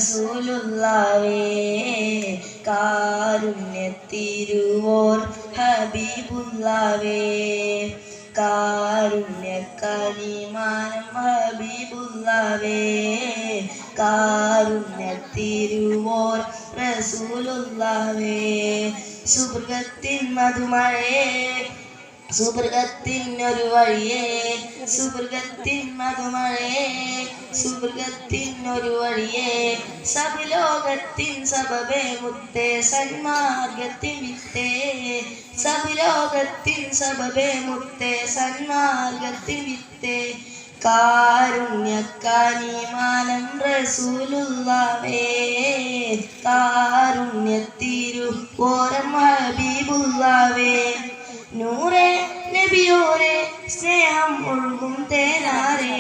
റസൂലുള്ളാവേ കാരുണ്യത്തിരുവോർ ഹബീബുള്ളാവേ കാരുണ്യക്കനിമാനം ഹബീബുള്ളാവേ കാരുണ്യത്തിരുവോർ റസൂലുള്ളാവേ സുബ്രത്തിൻ മധുമഴയേ സുബ്രത്തിനൊരു വഴിയേ സുബ്രത്തിൻ മധുമഴയേ സുബ്രത്തിനൊരു വഴിയേ സബലോകത്തിൻ സബബേ മുത്തേ സന്മാർഗത്തിൻ വിത്തേ സബലോകത്തിൻ സബബേ മുത്തേ സന്മാർഗത്തിൻ വിത്തേ കാരുണ്യക്കനിമാനം റസൂലുള്ളാവേ കാരുണ്യത്തിരു ഓരം ഹബീബുള്ളാവേ നൂറേ നബിയോരെ സ്നേഹം ഒഴുകും തേനാരേ